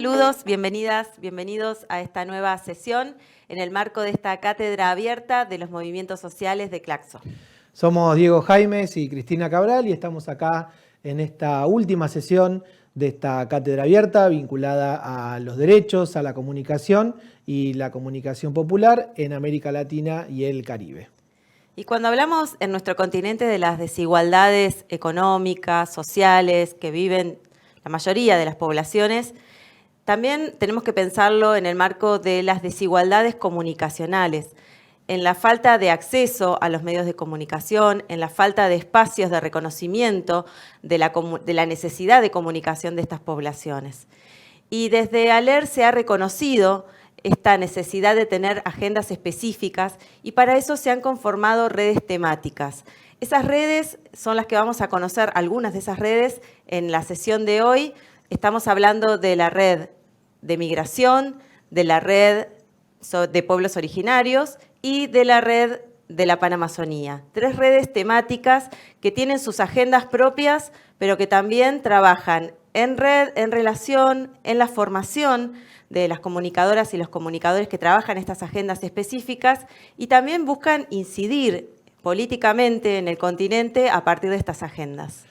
Saludos, bienvenidas, bienvenidos a esta nueva sesión en el marco de esta cátedra abierta de los movimientos sociales de Claxo. Somos Diego Jaimes y Cristina Cabral y estamos acá en esta última sesión de esta cátedra abierta vinculada a los derechos, a la comunicación y la comunicación popular en América Latina y el Caribe. Y cuando hablamos en nuestro continente de las desigualdades económicas, sociales que viven la mayoría de las poblaciones, también tenemos que pensarlo en el marco de las desigualdades comunicacionales, en la falta de acceso a los medios de comunicación, en la falta de espacios de reconocimiento de la necesidad de comunicación de estas poblaciones. Y desde ALER se ha reconocido esta necesidad de tener agendas específicas y para eso se han conformado redes temáticas. Esas redes son las que vamos a conocer, algunas de esas redes, en la sesión de hoy. Estamos hablando de la red de migración, de la red de pueblos originarios y de la red de la Panamazonía. 3 redes temáticas que tienen sus agendas propias, pero que también trabajan en red, en relación, en la formación de las comunicadoras y los comunicadores que trabajan estas agendas específicas y también buscan incidir políticamente en el continente a partir de estas agendas.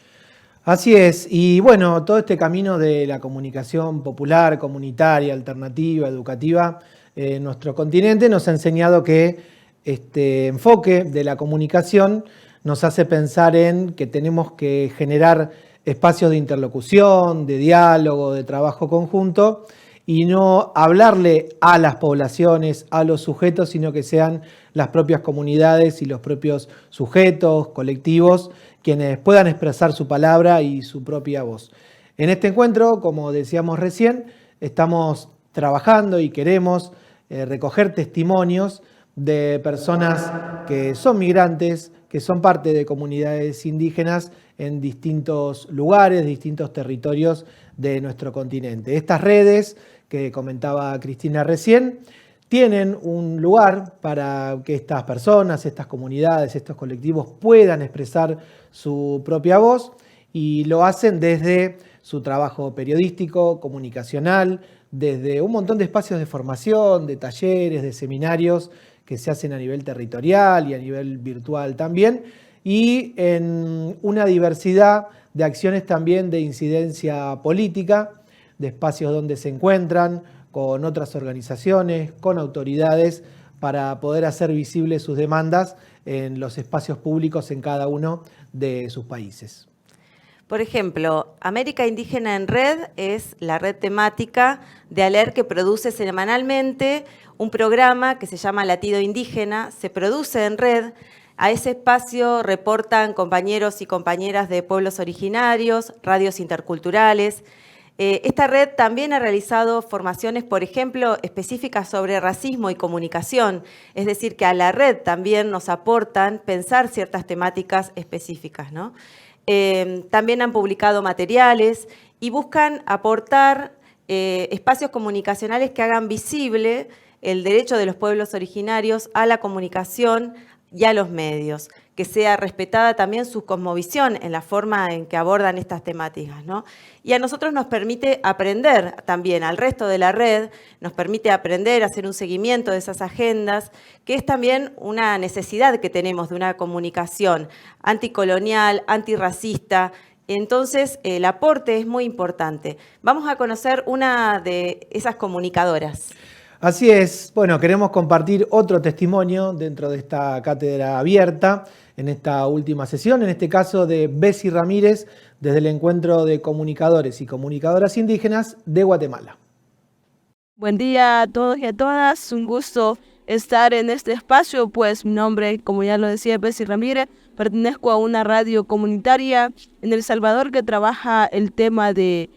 Así es, y bueno, todo este camino de la comunicación popular, comunitaria, alternativa, educativa, en nuestro continente nos ha enseñado que este enfoque de la comunicación nos hace pensar en que tenemos que generar espacios de interlocución, de diálogo, de trabajo conjunto y no hablarle a las poblaciones, a los sujetos, sino que sean las propias comunidades y los propios sujetos, colectivos, quienes puedan expresar su palabra y su propia voz. En este encuentro, como decíamos recién, estamos trabajando y queremos recoger testimonios de personas que son migrantes, que son parte de comunidades indígenas en distintos lugares, distintos territorios de nuestro continente. Estas redes que comentaba Cristina recién, tienen un lugar para que estas personas, estas comunidades, estos colectivos puedan expresar su propia voz y lo hacen desde su trabajo periodístico, comunicacional, desde un montón de espacios de formación, de talleres, de seminarios que se hacen a nivel territorial y a nivel virtual también, y en una diversidad de acciones también de incidencia política, de espacios donde se encuentran con otras organizaciones, con autoridades, para poder hacer visibles sus demandas en los espacios públicos en cada uno de sus países. Por ejemplo, América Indígena en Red es la red temática de ALER que produce semanalmente un programa que se llama Latido Indígena, se produce en red. A ese espacio reportan compañeros y compañeras de pueblos originarios, radios interculturales. Esta red también ha realizado formaciones, por ejemplo, específicas sobre racismo y comunicación, es decir, que a la red también nos aportan pensar ciertas temáticas específicas, ¿no? También han publicado materiales y buscan aportar espacios comunicacionales que hagan visible el derecho de los pueblos originarios a la comunicación y a los medios, que sea respetada también su cosmovisión en la forma en que abordan estas temáticas, ¿no? Y a nosotros nos permite aprender también, al resto de la red, nos permite aprender, hacer un seguimiento de esas agendas, que es también una necesidad que tenemos de una comunicación anticolonial, antirracista. Entonces, el aporte es muy importante. Vamos a conocer una de esas comunicadoras. Así es, bueno, queremos compartir otro testimonio dentro de esta cátedra abierta, en esta última sesión, en este caso de Bessie Ramírez, desde el Encuentro de Comunicadores y Comunicadoras Indígenas de Guatemala. Buen día a todos y a todas, un gusto estar en este espacio, pues mi nombre, como ya lo decía, Bessie Ramírez, pertenezco a una radio comunitaria en El Salvador que trabaja el tema de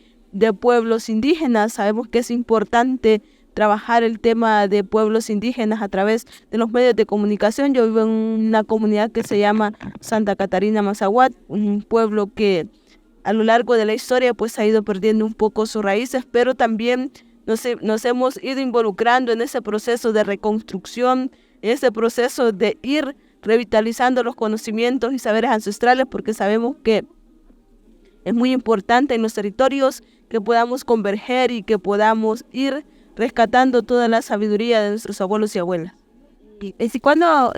pueblos indígenas. Sabemos que es importante trabajar el tema de pueblos indígenas a través de los medios de comunicación. Yo vivo en una comunidad que se llama Santa Catarina Mazahuat, un pueblo que a lo largo de la historia pues ha ido perdiendo un poco sus raíces, pero también nos hemos ido involucrando en ese proceso de reconstrucción, en ese proceso de ir revitalizando los conocimientos y saberes ancestrales, porque sabemos que es muy importante en los territorios que podamos converger y que podamos ir rescatando toda la sabiduría de nuestros abuelos y abuelas. ¿Y cuándo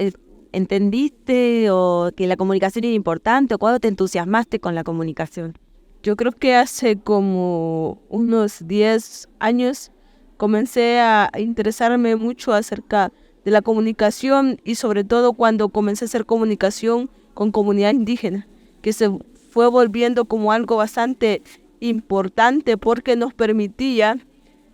entendiste o que la comunicación era importante o cuándo te entusiasmaste con la comunicación? Yo creo que hace como unos 10 años comencé a interesarme mucho acerca de la comunicación y sobre todo cuando comencé a hacer comunicación con comunidad indígena, que se fue volviendo como algo bastante importante porque nos permitía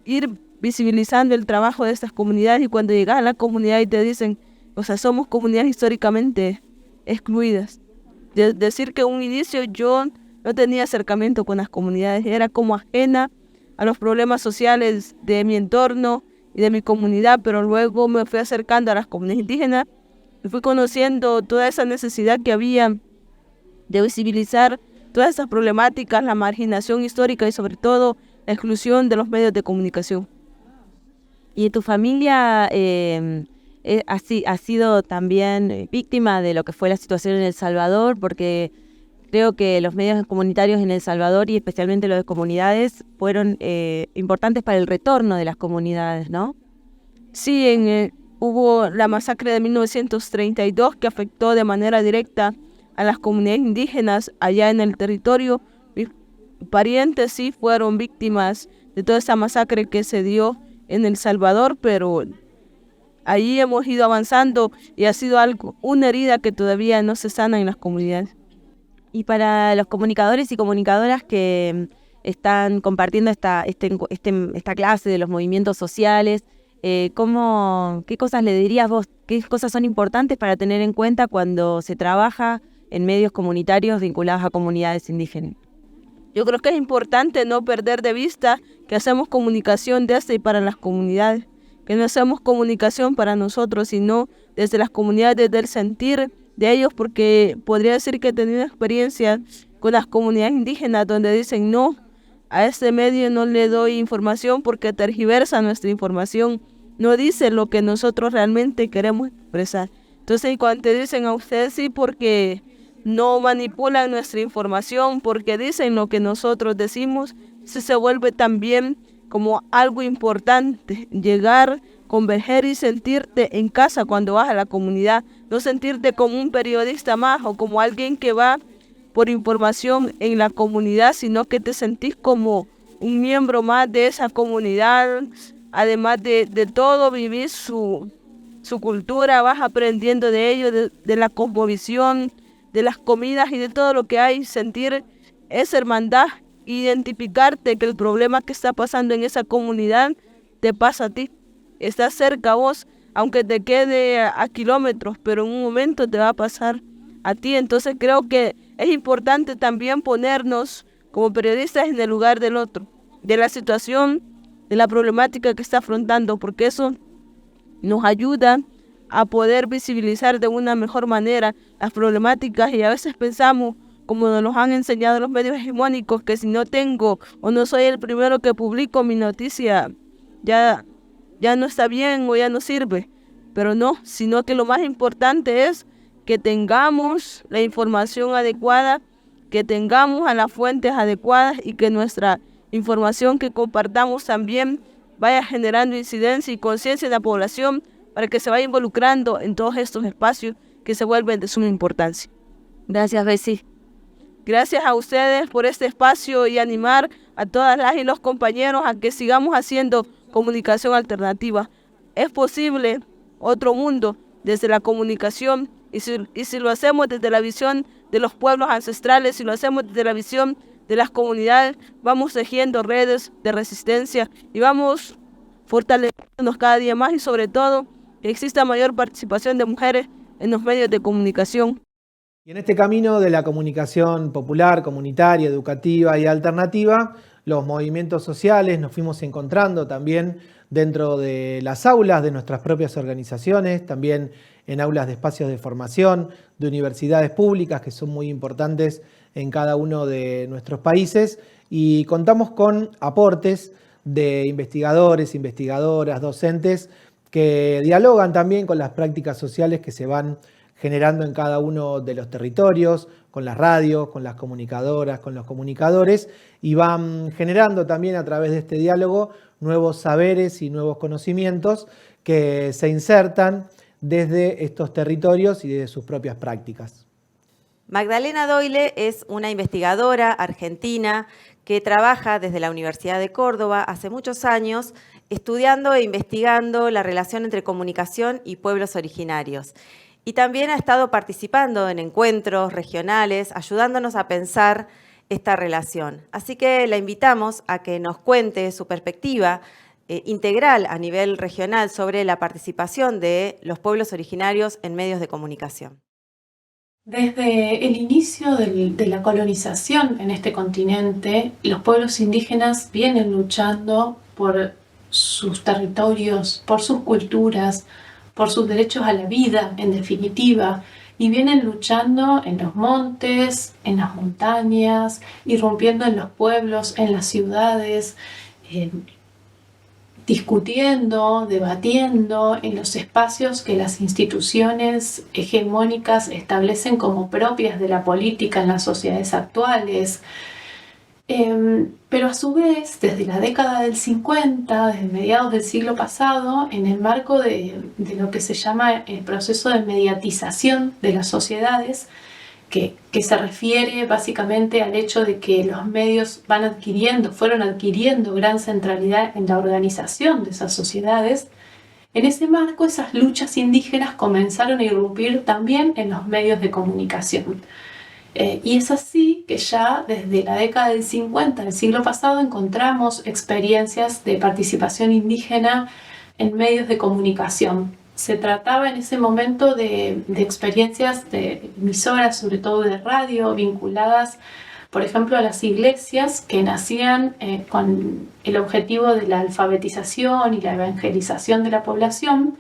ir visibilizando el trabajo de estas comunidades y cuando llegas a la comunidad y te dicen, o sea, somos comunidades históricamente excluidas. Decir que en un inicio yo no tenía acercamiento con las comunidades, era como ajena a los problemas sociales de mi entorno y de mi comunidad, pero luego me fui acercando a las comunidades indígenas y fui conociendo toda esa necesidad que había de visibilizar todas esas problemáticas, la marginación histórica y sobre todo la exclusión de los medios de comunicación. ¿Y tu familia ha sido también víctima de lo que fue la situación en El Salvador? Porque creo que los medios comunitarios en El Salvador y especialmente los de comunidades fueron importantes para el retorno de las comunidades, ¿no? Sí, hubo la masacre de 1932 que afectó de manera directa a las comunidades indígenas allá en el territorio. Mis parientes sí fueron víctimas de toda esa masacre que se dio en El Salvador, pero ahí hemos ido avanzando y ha sido una herida que todavía no se sana en las comunidades. Y para los comunicadores y comunicadoras que están compartiendo esta clase de los movimientos sociales, ¿qué cosas le dirías vos? ¿Qué cosas son importantes para tener en cuenta cuando se trabaja en medios comunitarios vinculados a comunidades indígenas? Yo creo que es importante no perder de vista que hacemos comunicación desde y para las comunidades, que no hacemos comunicación para nosotros, sino desde las comunidades, desde el sentir de ellos, porque podría decir que he tenido experiencia con las comunidades indígenas donde dicen no, a este medio no le doy información porque tergiversa nuestra información, no dice lo que nosotros realmente queremos expresar. Entonces, cuando te dicen a ustedes sí porque no manipulan nuestra información, porque dicen lo que nosotros decimos, se vuelve también como algo importante, llegar, converger y sentirte en casa cuando vas a la comunidad, no sentirte como un periodista más o como alguien que va por información en la comunidad, sino que te sentís como un miembro más de esa comunidad, además de todo, vivís su cultura, vas aprendiendo de ellos, de la cosmovisión, de las comidas y de todo lo que hay, sentir esa hermandad, identificarte que el problema que está pasando en esa comunidad te pasa a ti, está cerca a vos, aunque te quede a kilómetros, pero en un momento te va a pasar a ti. Entonces creo que es importante también ponernos como periodistas en el lugar del otro, de la situación, de la problemática que está afrontando, porque eso nos ayuda a poder visibilizar de una mejor manera las problemáticas y a veces pensamos, como nos los han enseñado los medios hegemónicos, que si no tengo o no soy el primero que publico mi noticia, ya no está bien o ya no sirve. Pero no, sino que lo más importante es que tengamos la información adecuada, que tengamos a las fuentes adecuadas y que nuestra información que compartamos también vaya generando incidencia y conciencia en la población para que se vaya involucrando en todos estos espacios que se vuelven de suma importancia. Gracias, Bessie. Gracias a ustedes por este espacio y animar a todas las y los compañeros a que sigamos haciendo comunicación alternativa. Es posible otro mundo desde la comunicación y si lo hacemos desde la visión de los pueblos ancestrales, si lo hacemos desde la visión de las comunidades, vamos tejiendo redes de resistencia y vamos fortaleciéndonos cada día más y sobre todo que exista mayor participación de mujeres en los medios de comunicación. Y en este camino de la comunicación popular, comunitaria, educativa y alternativa, los movimientos sociales nos fuimos encontrando también dentro de las aulas de nuestras propias organizaciones, también en aulas de espacios de formación, de universidades públicas que son muy importantes en cada uno de nuestros países y contamos con aportes de investigadores, investigadoras, docentes que dialogan también con las prácticas sociales que se van generando en cada uno de los territorios, con las radios, con las comunicadoras, con los comunicadores, y van generando también a través de este diálogo nuevos saberes y nuevos conocimientos que se insertan desde estos territorios y desde sus propias prácticas. Magdalena Doyle es una investigadora argentina que trabaja desde la Universidad de Córdoba hace muchos años estudiando e investigando la relación entre comunicación y pueblos originarios. Y también ha estado participando en encuentros regionales, ayudándonos a pensar esta relación. Así que la invitamos a que nos cuente su perspectiva integral a nivel regional sobre la participación de los pueblos originarios en medios de comunicación. Desde el inicio de la colonización en este continente, los pueblos indígenas vienen luchando por sus territorios, por sus culturas, por sus derechos a la vida, en definitiva, y vienen luchando en los montes, en las montañas, irrumpiendo en los pueblos, en las ciudades, discutiendo, debatiendo en los espacios que las instituciones hegemónicas establecen como propias de la política en las sociedades actuales. Pero a su vez, desde la década del 50, desde mediados del siglo pasado, en el marco de lo que se llama el proceso de mediatización de las sociedades, que se refiere básicamente al hecho de que los medios fueron adquiriendo gran centralidad en la organización de esas sociedades. En ese marco, esas luchas indígenas comenzaron a irrumpir también en los medios de comunicación. Y es así que ya desde la década del 50 del siglo pasado encontramos experiencias de participación indígena en medios de comunicación. Se trataba en ese momento de experiencias de emisoras, sobre todo de radio, vinculadas, por ejemplo, a las iglesias que nacían con el objetivo de la alfabetización y la evangelización de la población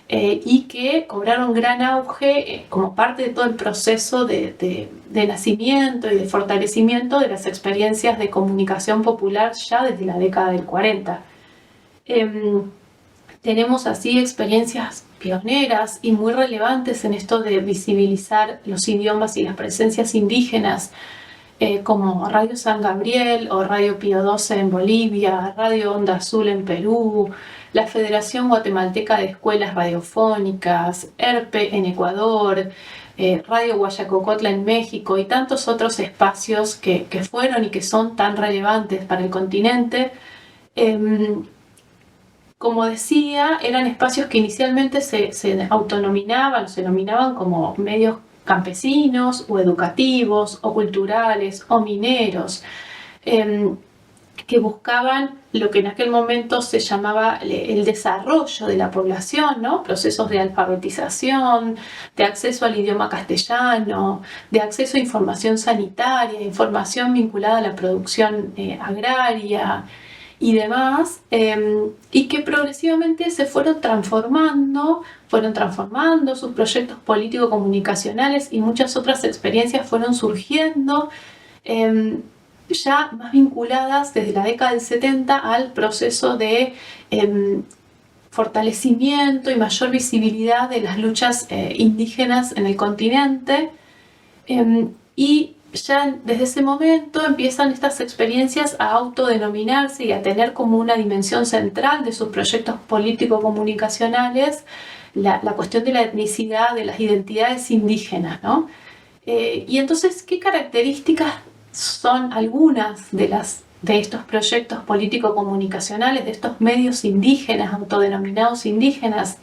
y que cobraron gran auge como parte de todo el proceso de nacimiento y de fortalecimiento de las experiencias de comunicación popular ya desde la década del 40. Tenemos así experiencias pioneras y muy relevantes en esto de visibilizar los idiomas y las presencias indígenas, como Radio San Gabriel o Radio Pío XII en Bolivia, Radio Onda Azul en Perú, la Federación Guatemalteca de Escuelas Radiofónicas, ERPE en Ecuador, Radio Guayacocotla en México y tantos otros espacios que fueron y que son tan relevantes para el continente. Como decía, eran espacios que inicialmente se denominaban como medios campesinos o educativos o culturales o mineros, que buscaban lo que en aquel momento se llamaba el desarrollo de la población, ¿no? Procesos de alfabetización, de acceso al idioma castellano, de acceso a información sanitaria, información vinculada a la producción agraria y demás, y que progresivamente se fueron transformando sus proyectos político-comunicacionales y muchas otras experiencias fueron surgiendo, ya más vinculadas desde la década del 70 al proceso de fortalecimiento y mayor visibilidad de las luchas indígenas en el continente, y ya desde ese momento empiezan estas experiencias a autodenominarse y a tener como una dimensión central de sus proyectos político-comunicacionales la cuestión de la etnicidad, de las identidades indígenas, ¿no? Y entonces, ¿qué características son algunas de estos proyectos político-comunicacionales, de estos medios indígenas, autodenominados indígenas?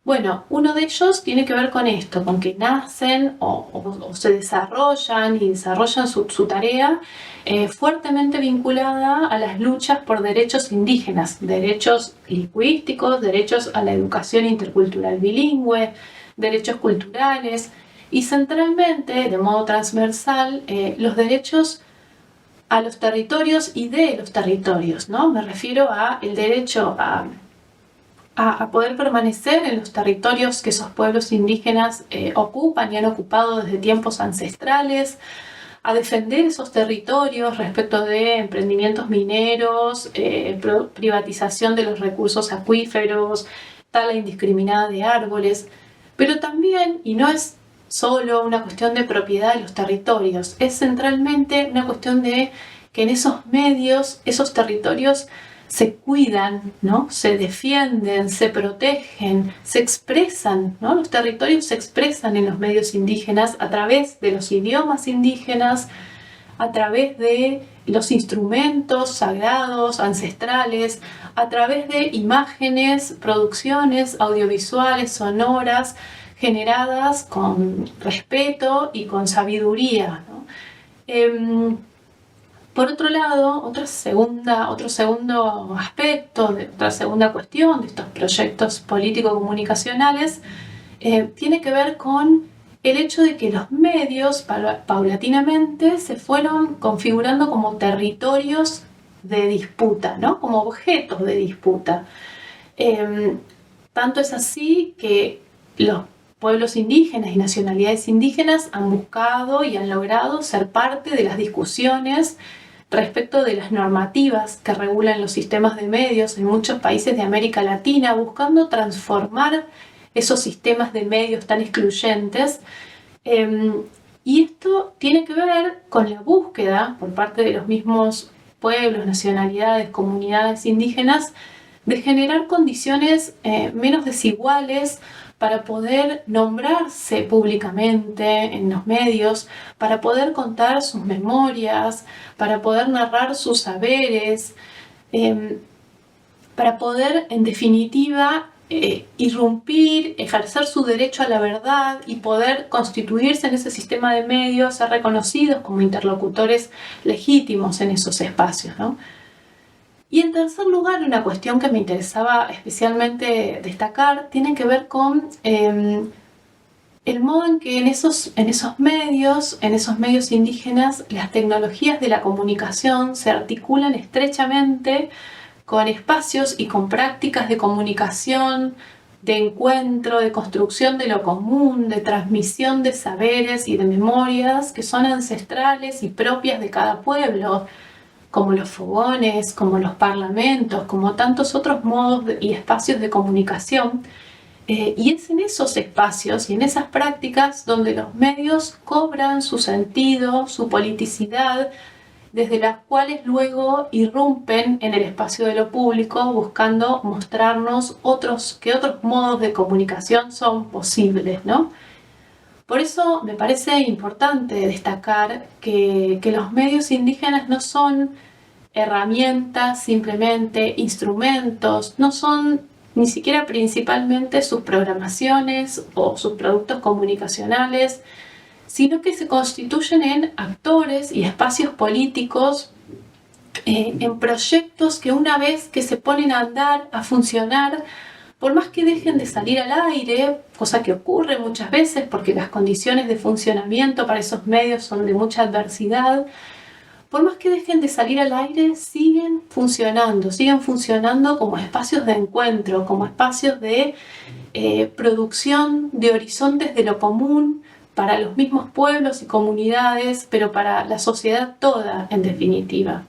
Bueno, uno de ellos tiene que ver con esto, con que nacen o se desarrollan y desarrollan su tarea fuertemente vinculada a las luchas por derechos indígenas, derechos lingüísticos, derechos a la educación intercultural bilingüe, derechos culturales y centralmente, de modo transversal, los derechos a los territorios y de los territorios, ¿no? Me refiero a el derecho a poder permanecer en los territorios que esos pueblos indígenas ocupan y han ocupado desde tiempos ancestrales, a defender esos territorios respecto de emprendimientos mineros, privatización de los recursos acuíferos, tala indiscriminada de árboles, pero también, y no es solo una cuestión de propiedad de los territorios, es centralmente una cuestión de que en esos medios, esos territorios se cuidan, ¿no? Se defienden, se protegen, se expresan, ¿no? Los territorios se expresan en los medios indígenas a través de los idiomas indígenas, a través de los instrumentos sagrados, ancestrales, a través de imágenes, producciones audiovisuales, sonoras, generadas con respeto y con sabiduría, ¿no? Por otro lado, otro segundo aspecto, otra segunda cuestión de estos proyectos político-comunicacionales tiene que ver con el hecho de que los medios paulatinamente se fueron configurando como territorios de disputa, ¿no? Como objetos de disputa. Tanto es así que los pueblos indígenas y nacionalidades indígenas han buscado y han logrado ser parte de las discusiones respecto de las normativas que regulan los sistemas de medios en muchos países de América Latina, buscando transformar esos sistemas de medios tan excluyentes. Y esto tiene que ver con la búsqueda por parte de los mismos pueblos, nacionalidades, comunidades indígenas, de generar condiciones menos desiguales para poder nombrarse públicamente en los medios, para poder contar sus memorias, para poder narrar sus saberes, para poder, en definitiva, irrumpir, ejercer su derecho a la verdad y poder constituirse en ese sistema de medios, ser reconocidos como interlocutores legítimos en esos espacios, ¿no? Y en tercer lugar, una cuestión que me interesaba especialmente destacar tiene que ver con el modo en que en esos medios indígenas, las tecnologías de la comunicación se articulan estrechamente con espacios y con prácticas de comunicación, de encuentro, de construcción de lo común, de transmisión de saberes y de memorias que son ancestrales y propias de cada pueblo, como los fogones, como los parlamentos, como tantos otros modos y espacios de comunicación. Y es en esos espacios y en esas prácticas donde los medios cobran su sentido, su politicidad, desde las cuales luego irrumpen en el espacio de lo público buscando mostrarnos que otros modos de comunicación son posibles, ¿no? Por eso me parece importante destacar que los medios indígenas no son herramientas, simplemente instrumentos, no son ni siquiera principalmente sus programaciones o sus productos comunicacionales, sino que se constituyen en actores y espacios políticos, en proyectos que una vez que se ponen a andar, a funcionar, por más que dejen de salir al aire, cosa que ocurre muchas veces porque las condiciones de funcionamiento para esos medios son de mucha adversidad, por más que dejen de salir al aire, siguen funcionando como espacios de encuentro, como espacios de producción de horizontes de lo común, para los mismos pueblos y comunidades, pero para la sociedad toda, en definitiva.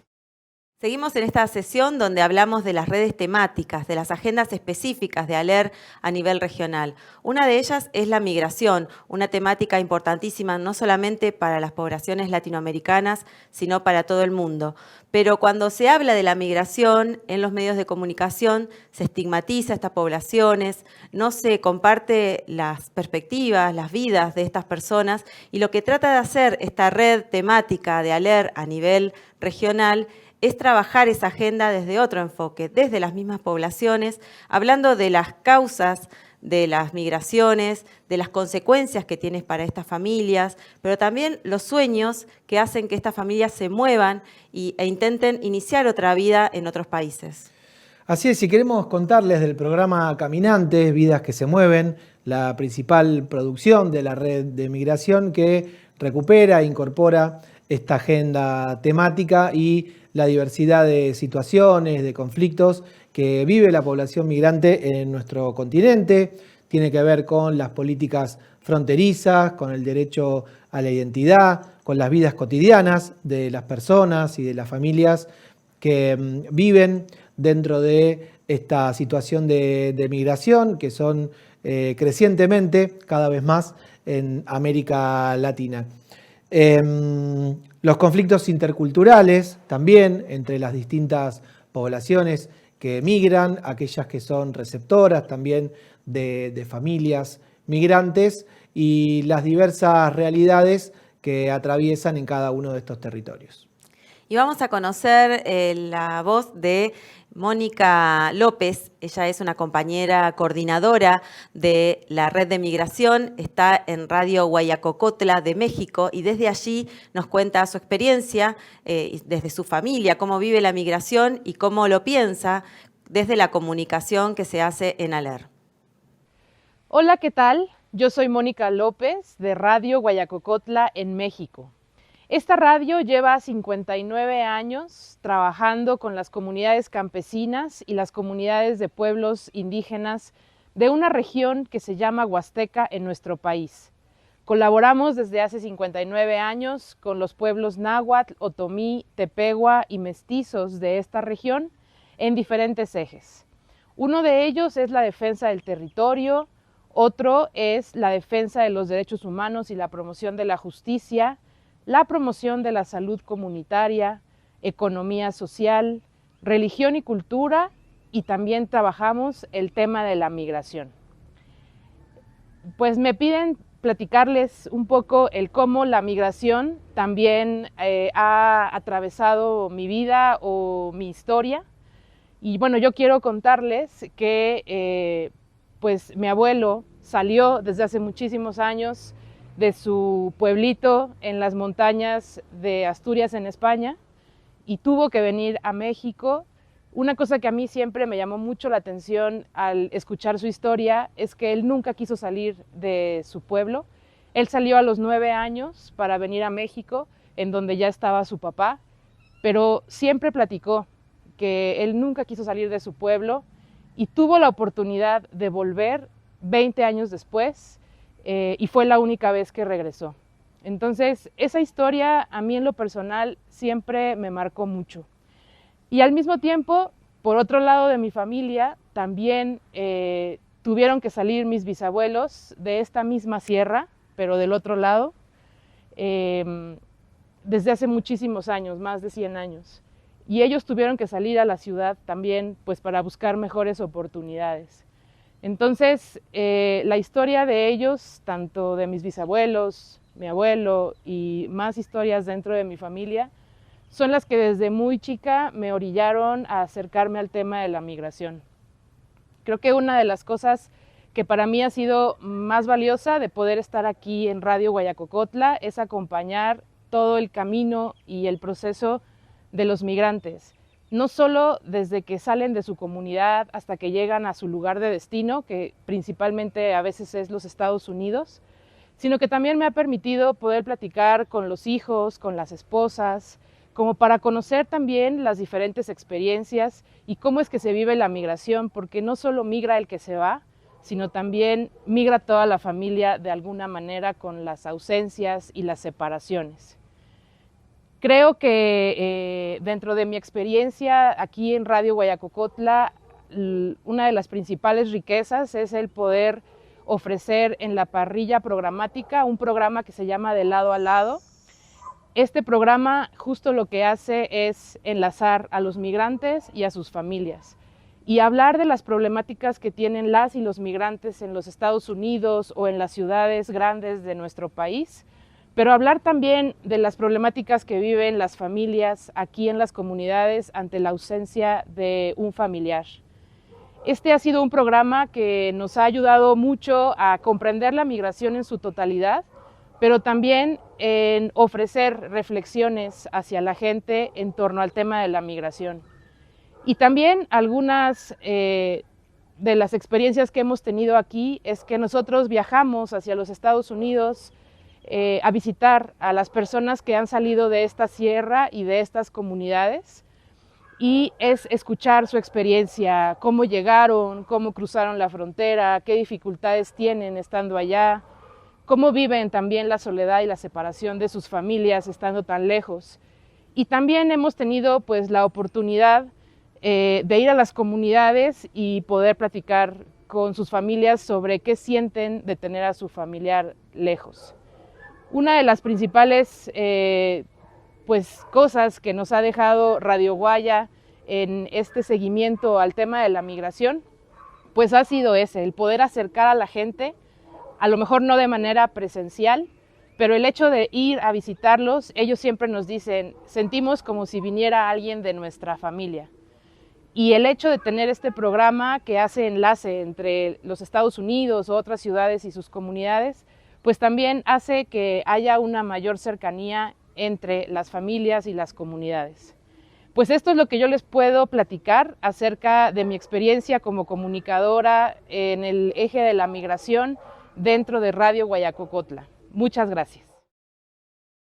Seguimos en esta sesión donde hablamos de las redes temáticas, de las agendas específicas de ALER a nivel regional. Una de ellas es la migración, una temática importantísima no solamente para las poblaciones latinoamericanas, sino para todo el mundo. Pero cuando se habla de la migración en los medios de comunicación, se estigmatiza a estas poblaciones, no se comparte las perspectivas, las vidas de estas personas, y lo que trata de hacer esta red temática de ALER a nivel regional es trabajar esa agenda desde otro enfoque, desde las mismas poblaciones, hablando de las causas de las migraciones, de las consecuencias que tiene para estas familias, pero también los sueños que hacen que estas familias se muevan e intenten iniciar otra vida en otros países. Así es, si queremos contarles del programa Caminantes, Vidas que se mueven, la principal producción de la red de migración que recupera e incorpora esta agenda temática y la diversidad de situaciones, de conflictos que vive la población migrante en nuestro continente. Tiene que ver con las políticas fronterizas, con el derecho a la identidad, con las vidas cotidianas de las personas y de las familias que viven dentro de esta situación de migración, que son crecientemente cada vez más en América Latina. Los conflictos interculturales también entre las distintas poblaciones que migran, aquellas que son receptoras también de familias migrantes y las diversas realidades que atraviesan en cada uno de estos territorios. Y vamos a conocer la voz de Mónica López. Ella es una compañera coordinadora de la Red de Migración, está en Radio Guayacocotla de México y desde allí nos cuenta su experiencia, desde su familia, cómo vive la migración y cómo lo piensa desde la comunicación que se hace en ALER. Hola, ¿qué tal? Yo soy Mónica López de Radio Guayacocotla en México. Esta radio lleva 59 años trabajando con las comunidades campesinas y las comunidades de pueblos indígenas de una región que se llama Huasteca en nuestro país. Colaboramos desde hace 59 años con los pueblos náhuatl, otomí, tepehua y mestizos de esta región en diferentes ejes. Uno de ellos es la defensa del territorio, otro es la defensa de los derechos humanos y la promoción de la justicia, la promoción de la salud comunitaria, economía social, religión y cultura, y también trabajamos el tema de la migración. Pues me piden platicarles un poco el cómo la migración también ha atravesado mi vida o mi historia. Y bueno, yo quiero contarles que pues mi abuelo salió desde hace muchísimos años de su pueblito en las montañas de Asturias en España y tuvo que venir a México. Una cosa que a mí siempre me llamó mucho la atención al escuchar su historia es que él nunca quiso salir de su pueblo. Él salió a los 9 años para venir a México, en donde ya estaba su papá, pero siempre platicó que él nunca quiso salir de su pueblo y tuvo la oportunidad de volver 20 años después, y fue la única vez que regresó. Entonces, esa historia a mí en lo personal siempre me marcó mucho. Y al mismo tiempo, por otro lado de mi familia, también tuvieron que salir mis bisabuelos de esta misma sierra, pero del otro lado, desde hace muchísimos años, más de 100 años. Y ellos tuvieron que salir a la ciudad también, pues para buscar mejores oportunidades. Entonces, la historia de ellos, tanto de mis bisabuelos, mi abuelo y más historias dentro de mi familia, son las que desde muy chica me orillaron a acercarme al tema de la migración. Creo que una de las cosas que para mí ha sido más valiosa de poder estar aquí en Radio Guayacocotla es acompañar todo el camino y el proceso de los migrantes. No solo desde que salen de su comunidad hasta que llegan a su lugar de destino, que principalmente a veces es los Estados Unidos, sino que también me ha permitido poder platicar con los hijos, con las esposas, como para conocer también las diferentes experiencias y cómo es que se vive la migración, porque no solo migra el que se va, sino también migra toda la familia de alguna manera con las ausencias y las separaciones. Creo que dentro de mi experiencia aquí en Radio Guayacocotla, una de las principales riquezas es el poder ofrecer en la parrilla programática un programa que se llama De Lado a Lado. Este programa justo lo que hace es enlazar a los migrantes y a sus familias y hablar de las problemáticas que tienen las y los migrantes en los Estados Unidos o en las ciudades grandes de nuestro país, pero hablar también de las problemáticas que viven las familias aquí en las comunidades ante la ausencia de un familiar. Este ha sido un programa que nos ha ayudado mucho a comprender la migración en su totalidad, pero también en ofrecer reflexiones hacia la gente en torno al tema de la migración. Y también algunas de las experiencias que hemos tenido aquí es que nosotros viajamos hacia los Estados Unidos a visitar a las personas que han salido de esta sierra y de estas comunidades, y es escuchar su experiencia, cómo llegaron, cómo cruzaron la frontera, qué dificultades tienen estando allá, cómo viven también la soledad y la separación de sus familias estando tan lejos. Y también hemos tenido pues la oportunidad de ir a las comunidades y poder platicar con sus familias sobre qué sienten de tener a su familiar lejos. Una de las principales cosas que nos ha dejado Radio Guaya en este seguimiento al tema de la migración, pues ha sido el poder acercar a la gente, a lo mejor no de manera presencial, pero el hecho de ir a visitarlos, ellos siempre nos dicen, sentimos como si viniera alguien de nuestra familia. Y el hecho de tener este programa que hace enlace entre los Estados Unidos, otras ciudades y sus comunidades, pues también hace que haya una mayor cercanía entre las familias y las comunidades. Pues esto es lo que yo les puedo platicar acerca de mi experiencia como comunicadora en el eje de la migración dentro de Radio Guayacocotla. Muchas gracias.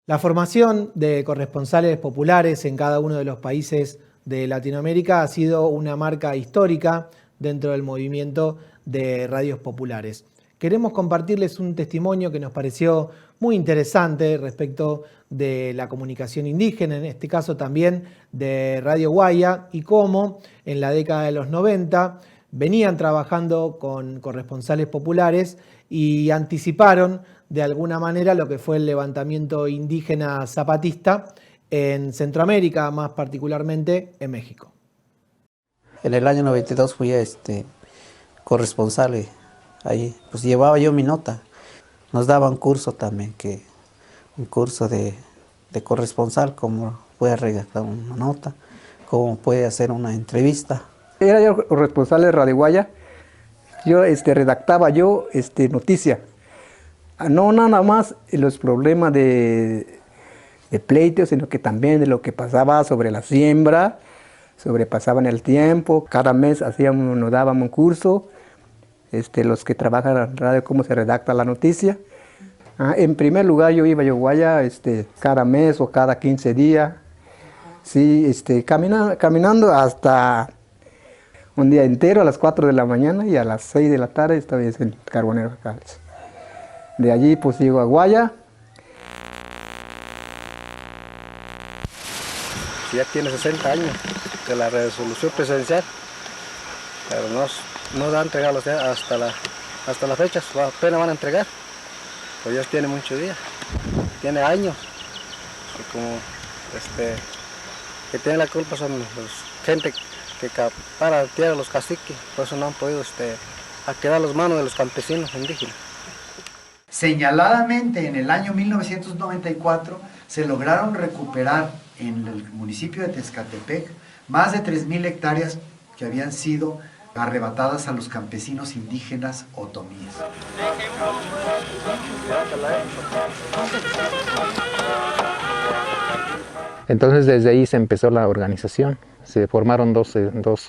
La formación de corresponsales populares en cada uno de los países de Latinoamérica ha sido una marca histórica dentro del movimiento de radios populares. Queremos compartirles un testimonio que nos pareció muy interesante respecto de la comunicación indígena, en este caso también de Radio Guaya, y cómo en la década de los 90 venían trabajando con corresponsales populares y anticiparon de alguna manera lo que fue el levantamiento indígena zapatista en Centroamérica, más particularmente en México. En el año 92 fui corresponsal. Ahí pues llevaba yo mi nota. Nos daban curso también, un curso de corresponsal, cómo puede redactar una nota, cómo puede hacer una entrevista. Era yo responsable de Radio Guaya. Yo redactaba noticia. No nada más los problemas de pleitos, sino que también de lo que pasaba sobre la siembra, sobrepasaban el tiempo. Cada mes nos daban un curso. Los que trabajan en radio, cómo se redacta la noticia. En primer lugar yo iba a Guaya cada mes o cada 15 días, sí, caminando hasta un día entero a las 4 de la mañana y a las 6 de la tarde estaba en Carbonero Cales. De allí pues llego a Guaya. Ya tiene 60 años de la resolución presidencial, pero no da a entregarlos hasta la fecha, apenas van a entregar, pues ya tiene muchos días, tiene años, y como que tiene la culpa son gente que para tierra los caciques, por eso no han podido a quedar las manos de los campesinos indígenas. Señaladamente en el año 1994 se lograron recuperar en el municipio de Tezcatepec más de 3,000 hectáreas que habían sido arrebatadas a los campesinos indígenas otomíes. Entonces desde ahí se empezó la organización. Se formaron dos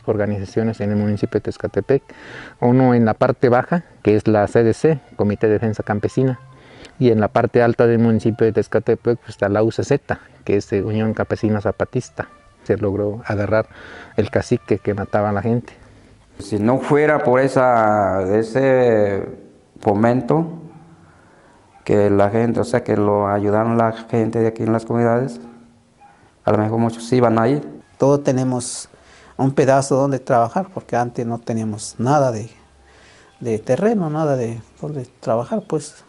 organizaciones en el municipio de Tezcatepec. Uno en la parte baja, que es la CDC, Comité de Defensa Campesina, y en la parte alta del municipio de Tezcatepec pues, está la UCZ, que es Unión Campesina Zapatista. Se logró agarrar el cacique que mataba a la gente. Si no fuera por ese fomento que la gente, que lo ayudaron la gente de aquí en las comunidades, a lo mejor muchos iban a ir. Todos tenemos un pedazo donde trabajar, porque antes no teníamos nada de terreno, nada de donde trabajar, pues.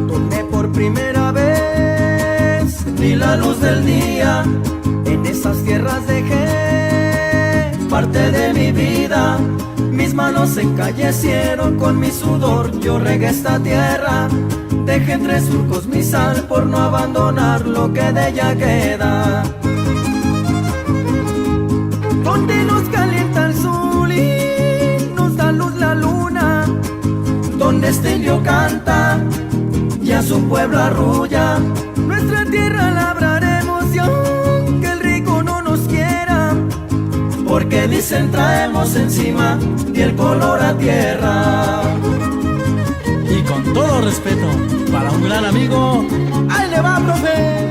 Donde por primera vez vi la luz del día, en esas tierras dejé parte de mi vida. Mis manos se encallecieron con mi sudor, yo regué esta tierra. Dejé entre surcos mi sal por no abandonar lo que de ella queda. Donde nos calienta el sol y nos da luz la luna, donde este indio canta y a su pueblo arrulla. Nuestra tierra labraremos y aunque el rico no nos quiera, porque dicen traemos encima y el color a tierra. Y con todo respeto para un gran amigo, ¡ahí le va, profe!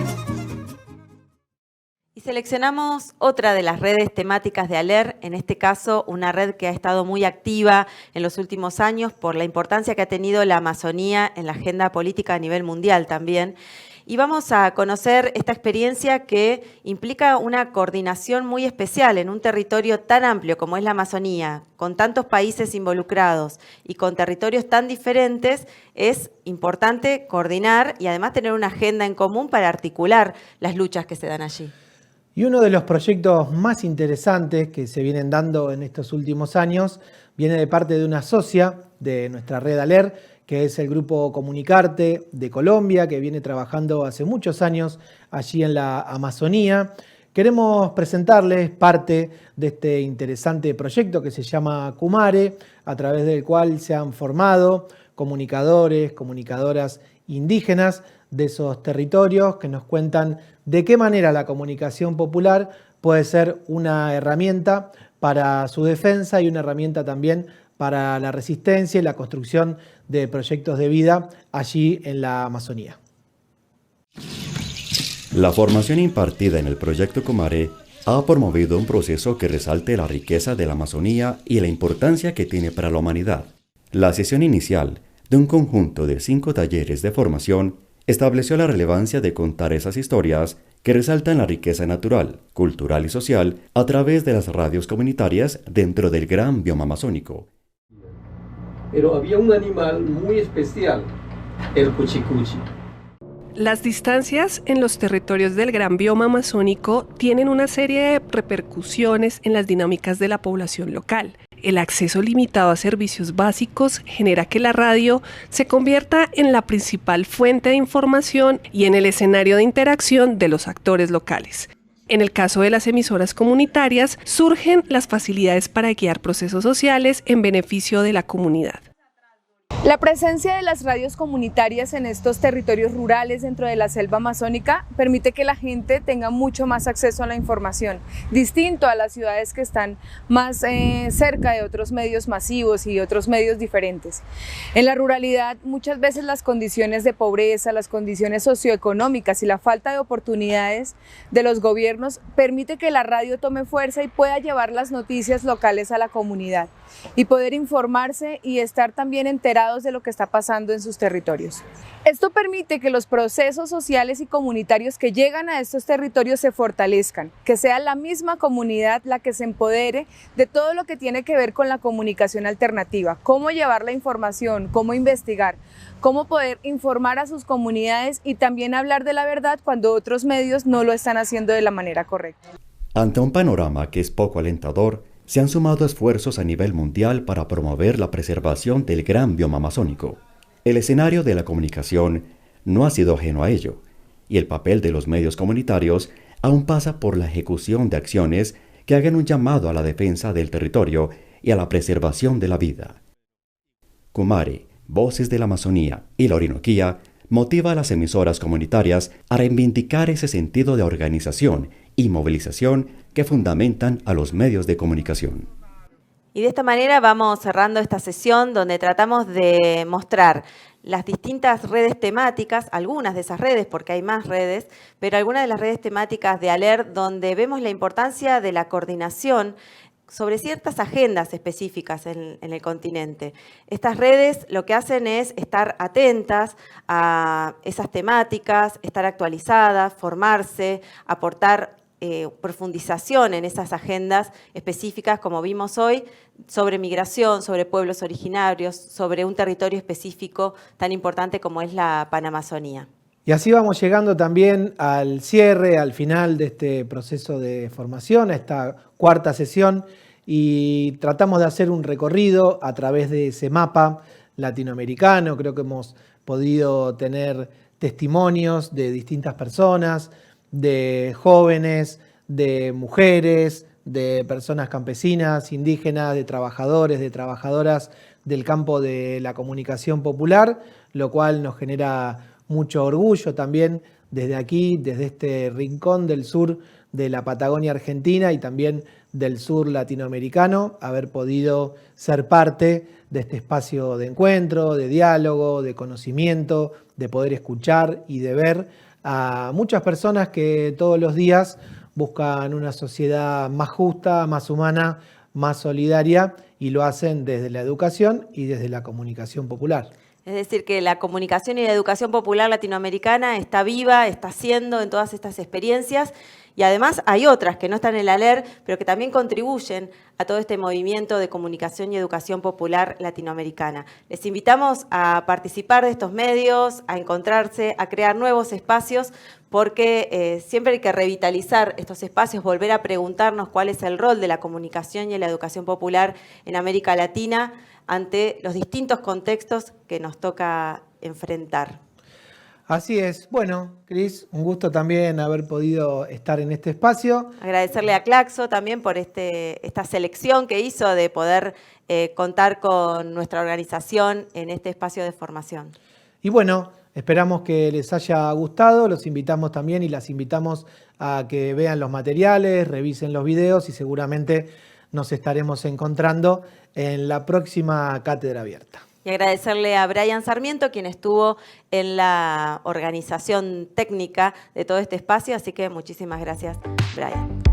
Seleccionamos otra de las redes temáticas de ALER, en este caso una red que ha estado muy activa en los últimos años por la importancia que ha tenido la Amazonía en la agenda política a nivel mundial también. Y vamos a conocer esta experiencia que implica una coordinación muy especial en un territorio tan amplio como es la Amazonía, con tantos países involucrados y con territorios tan diferentes. Es importante coordinar y además tener una agenda en común para articular las luchas que se dan allí. Y uno de los proyectos más interesantes que se vienen dando en estos últimos años viene de parte de una socia de nuestra red ALER, que es el Grupo Comunicarte de Colombia, que viene trabajando hace muchos años allí en la Amazonía. Queremos presentarles parte de este interesante proyecto que se llama Kumare, a través del cual se han formado comunicadores, comunicadoras indígenas de esos territorios que nos cuentan de qué manera la comunicación popular puede ser una herramienta para su defensa y una herramienta también para la resistencia y la construcción de proyectos de vida allí en la Amazonía. La formación impartida en el proyecto Kumare ha promovido un proceso que resalte la riqueza de la Amazonía y la importancia que tiene para la humanidad. La sesión inicial de un conjunto de 5 talleres de formación estableció la relevancia de contar esas historias que resaltan la riqueza natural, cultural y social a través de las radios comunitarias dentro del gran bioma amazónico. Pero había un animal muy especial, el cuchicuchi. Las distancias en los territorios del gran bioma amazónico tienen una serie de repercusiones en las dinámicas de la población local. El acceso limitado a servicios básicos genera que la radio se convierta en la principal fuente de información y en el escenario de interacción de los actores locales. En el caso de las emisoras comunitarias, surgen las facilidades para guiar procesos sociales en beneficio de la comunidad. La presencia de las radios comunitarias en estos territorios rurales dentro de la selva amazónica permite que la gente tenga mucho más acceso a la información, distinto a las ciudades que están más cerca de otros medios masivos y otros medios diferentes. En la ruralidad muchas veces las condiciones de pobreza, las condiciones socioeconómicas y la falta de oportunidades de los gobiernos permite que la radio tome fuerza y pueda llevar las noticias locales a la comunidad y poder informarse y estar también enterados de lo que está pasando en sus territorios. Esto permite que los procesos sociales y comunitarios que llegan a estos territorios se fortalezcan, que sea la misma comunidad la que se empodere de todo lo que tiene que ver con la comunicación alternativa, cómo llevar la información, cómo investigar, cómo poder informar a sus comunidades y también hablar de la verdad cuando otros medios no lo están haciendo de la manera correcta. Ante un panorama que es poco alentador, se han sumado esfuerzos a nivel mundial para promover la preservación del gran bioma amazónico. El escenario de la comunicación no ha sido ajeno a ello, y el papel de los medios comunitarios aún pasa por la ejecución de acciones que hagan un llamado a la defensa del territorio y a la preservación de la vida. Kumare, Voces de la Amazonía y la Orinoquía motiva a las emisoras comunitarias a reivindicar ese sentido de organización y movilización que fundamentan a los medios de comunicación. Y de esta manera vamos cerrando esta sesión donde tratamos de mostrar las distintas redes temáticas, algunas de esas redes, porque hay más redes, pero algunas de las redes temáticas de ALER donde vemos la importancia de la coordinación sobre ciertas agendas específicas en el continente. Estas redes lo que hacen es estar atentas a esas temáticas, estar actualizadas, formarse, aportar profundización en esas agendas específicas, como vimos hoy, sobre migración, sobre pueblos originarios, sobre un territorio específico tan importante como es la Panamazonía. Y así vamos llegando también al cierre, al final de este proceso de formación, a esta cuarta sesión, y tratamos de hacer un recorrido a través de ese mapa latinoamericano. Creo que hemos podido tener testimonios de distintas personas, de jóvenes, de mujeres, de personas campesinas, indígenas, de trabajadores, de trabajadoras del campo de la comunicación popular, lo cual nos genera mucho orgullo también desde aquí, desde este rincón del sur de la Patagonia Argentina y también del sur latinoamericano, haber podido ser parte de este espacio de encuentro, de diálogo, de conocimiento, de poder escuchar y de ver a muchas personas que todos los días buscan una sociedad más justa, más humana, más solidaria, y lo hacen desde la educación y desde la comunicación popular. Es decir, que la comunicación y la educación popular latinoamericana está viva, está haciendo en todas estas experiencias, y además hay otras que no están en la LER, pero que también contribuyen a todo este movimiento de comunicación y educación popular latinoamericana. Les invitamos a participar de estos medios, a encontrarse, a crear nuevos espacios, porque siempre hay que revitalizar estos espacios, volver a preguntarnos cuál es el rol de la comunicación y la educación popular en América Latina ante los distintos contextos que nos toca enfrentar. Así es. Bueno, Cris, un gusto también haber podido estar en este espacio. Agradecerle a Claxo también por esta selección que hizo de poder contar con nuestra organización en este espacio de formación. Y bueno, esperamos que les haya gustado. Los invitamos también y las invitamos a que vean los materiales, revisen los videos y seguramente nos estaremos encontrando en la próxima Cátedra Abierta. Y agradecerle a Brian Sarmiento, quien estuvo en la organización técnica de todo este espacio, así que muchísimas gracias, Brian.